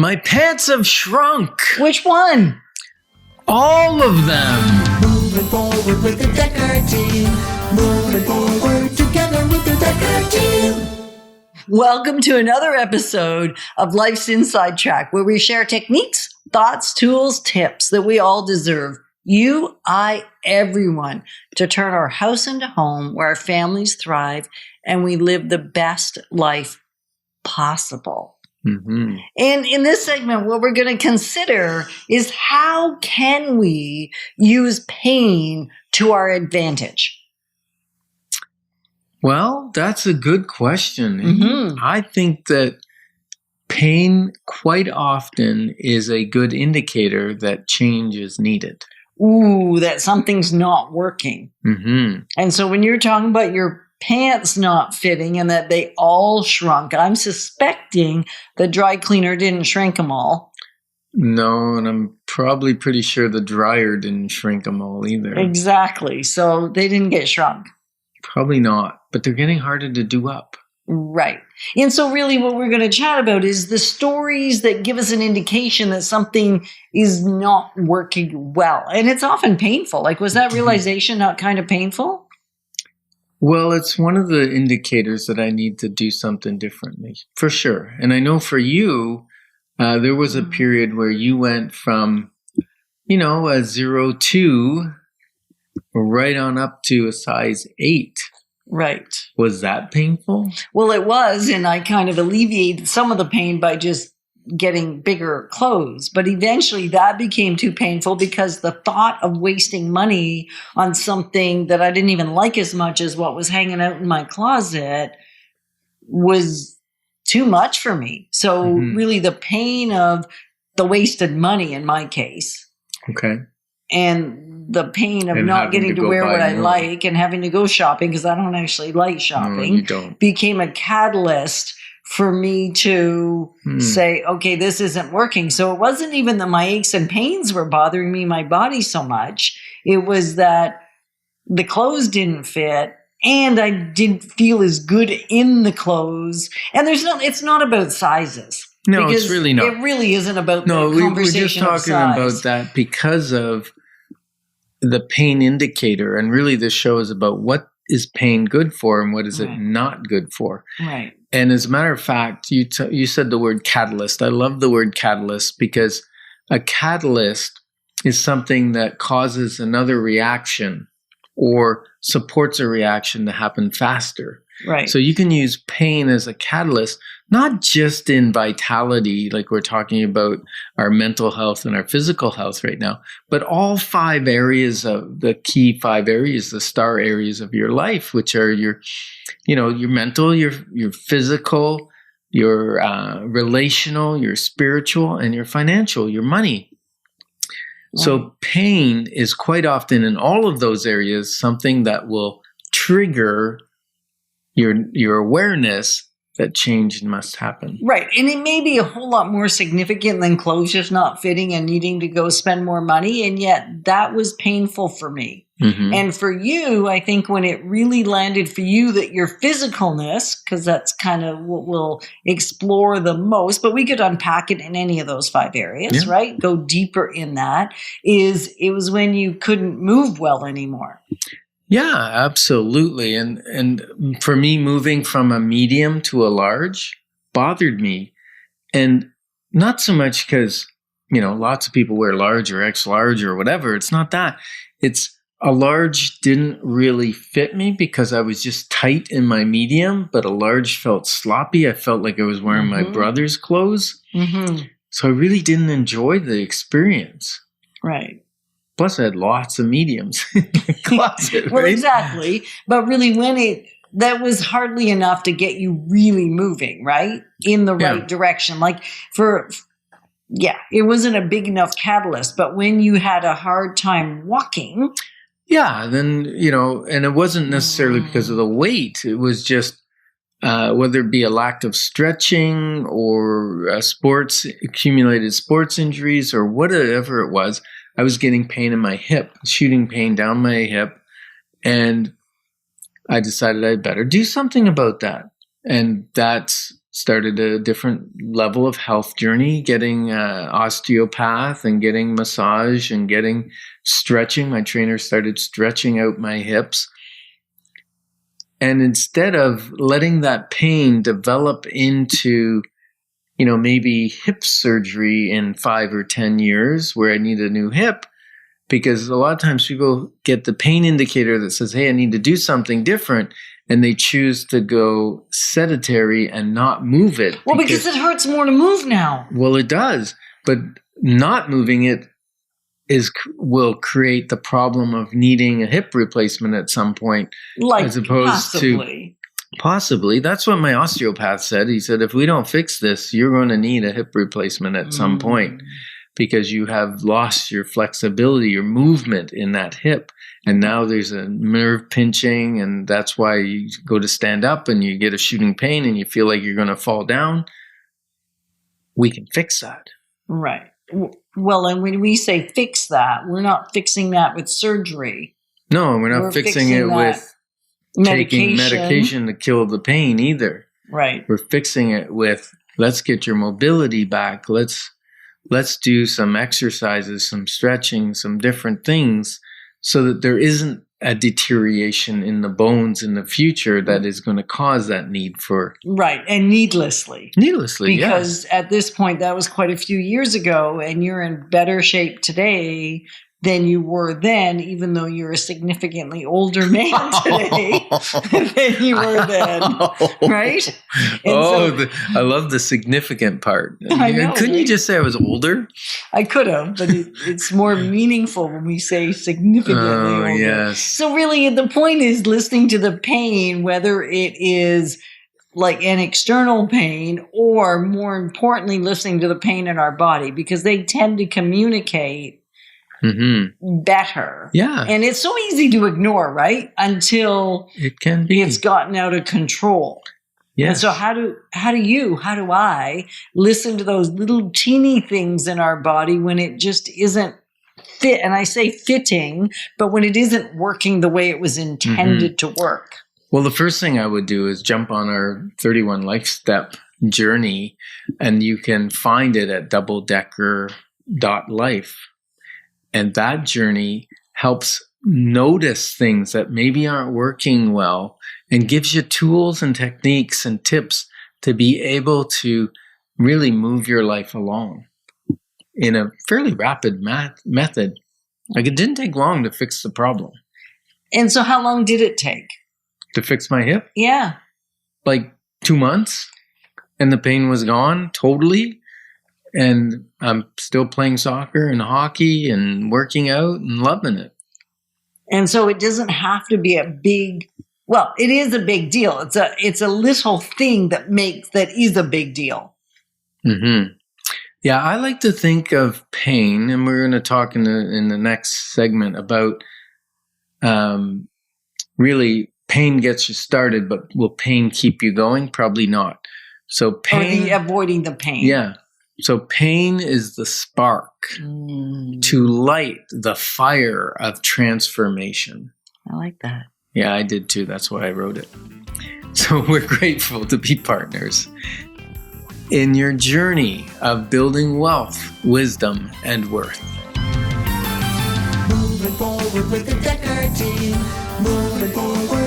My pants have shrunk. Which one? All of them. Moving forward with the Dekker Team. Moving forward together with the Dekker Team. Welcome to another episode of Life's Inside Track, where we share techniques, thoughts, tools, tips that we all deserve. You, I, everyone, to turn our house into home where our families thrive and we live the best life possible. Mm-hmm. And in this segment, what we're going to consider is how can we use pain to our advantage? Well, that's a good question. Mm-hmm. I think that pain quite often is a good indicator that change is needed. Ooh, that something's not working. Mm-hmm. And so when you're talking about your pants not fitting and that they all shrunk, I'm suspecting the dry cleaner didn't shrink them all. No, and I'm probably pretty sure the dryer didn't shrink them all either. Exactly. So they didn't get shrunk. Probably not, but they're getting harder to do up. Right. And so really what we're going to chat about is the stories that give us an indication that something is not working well. And it's often painful. Like, was that realization not kind of painful? Well, it's one of the indicators that I need to do something differently, for sure. And I know for you, there was a period where you went from, a 0-2 right on up to a size 8. Right. Was that painful? Well, it was, and I kind of alleviated some of the pain by just getting bigger clothes. But eventually that became too painful because the thought of wasting money on something that I didn't even like as much as what was hanging out in my closet was too much for me. So really the pain of the wasted money in my case. Okay. And the pain of And not having getting to to go wear buy what I more. like and having to go shopping because I don't actually like shopping. No, you don't. Became a catalyst for me to say, okay, this isn't working. So it wasn't even that my aches and pains were bothering me, my body so much. It was that the clothes didn't fit and I didn't feel as good in the clothes. And it's not about sizes. No, because it's really not. It really isn't about No, the we're conversation just talking of size. about that because of the pain indicator. And really the show is about what is pain good for and what is it not good for. Right. And as a matter of fact, you said the word catalyst. I love the word catalyst because a catalyst is something that causes another reaction or supports a reaction to happen faster. Right. So you can use pain as a catalyst, not just in vitality, like we're talking about our mental health and our physical health right now, but all 5 areas of the key 5 areas, the star areas of your life, which are your mental, your physical, your relational, your spiritual, and your financial, your money. So pain is quite often in all of those areas something that will trigger your awareness that change must happen. Right. And it may be a whole lot more significant than clothes just not fitting and needing to go spend more money. And yet that was painful for me. Mm-hmm. And for you, I think when it really landed for you that your physicalness, because that's kind of what we'll explore the most, but we could unpack it in any of those 5 areas, right? Go deeper in that, it was when you couldn't move well anymore. Yeah, absolutely. And for me, moving from a medium to a large bothered me. And not so much because, lots of people wear large or X large or whatever. It's not that. It's a large didn't really fit me because I was just tight in my medium, but a large felt sloppy. I felt like I was wearing my brother's clothes. Mm-hmm. So I really didn't enjoy the experience. Right. Plus, I had lots of mediums in the closet. Well, right? Exactly. But really, that was hardly enough to get you really moving, right? In the right direction. Like it wasn't a big enough catalyst. But when you had a hard time walking. Yeah, then, and it wasn't necessarily because of the weight. It was just whether it be a lack of stretching or accumulated sports injuries or whatever it was. I was getting pain in my hip, shooting pain down my hip, and I decided I'd better do something about that. And that's started a different level of health journey, getting osteopath and getting massage and getting stretching. My trainer started stretching out my hips. And instead of letting that pain develop into, maybe hip surgery in 5 or 10 years where I need a new hip, because a lot of times people get the pain indicator that says, hey, I need to do something different. And they choose to go sedentary and not move it. Well, because it hurts more to move now. Well, it does. But not moving it will create the problem of needing a hip replacement at some point. As opposed to possibly. That's what my osteopath said. He said, if we don't fix this, you're going to need a hip replacement at some point, because you have lost your flexibility, your movement in that hip. And now there's a nerve pinching, and that's why you go to stand up and you get a shooting pain and you feel like you're going to fall down. We can fix that. Right. Well, and when we say fix that, we're not fixing that with surgery. No, we're not fixing it with taking medication to kill the pain either. Right. We're fixing it with, let's get your mobility back. Let's do some exercises, some stretching, some different things, so that there isn't a deterioration in the bones in the future that is going to cause that need for... Right, and needlessly. Needlessly, because at this point, that was quite a few years ago, and you're in better shape today than you were then, even though you're a significantly older man today than you were then, right? And I love the significant part. I know, Couldn't you just say I was older? I could have, but it's more meaningful when we say significantly older. Yes. So really, the point is listening to the pain, whether it is like an external pain or, more importantly, listening to the pain in our body, because they tend to communicate better. Yeah. And it's so easy to ignore, right? Until it can be. It's gotten out of control. Yes. And so how do I listen to those little teeny things in our body when it just isn't fit? And I say fitting, but when it isn't working the way it was intended to work. Well, the first thing I would do is jump on our 31 Life Step journey, and you can find it at doubledecker.life. And that journey helps notice things that maybe aren't working well and gives you tools and techniques and tips to be able to really move your life along in a fairly rapid method. Like, it didn't take long to fix the problem. And so how long did it take? To fix my hip? Yeah. Like 2 months, and the pain was gone totally. And I'm still playing soccer and hockey and working out and loving it. And so it doesn't have to be a big, well, it is a big deal. It's a little thing that is a big deal. Yeah, I like to think of pain, and we're going to talk in the next segment about really pain gets you started, but will pain keep you going? Probably not. So pain, avoiding the pain. Yeah. So pain is the spark to light the fire of transformation. I like that. Yeah, I did too. That's why I wrote it. So we're grateful to be partners in your journey of building wealth, wisdom, and worth. Moving forward with the Dekker Team. Moving forward.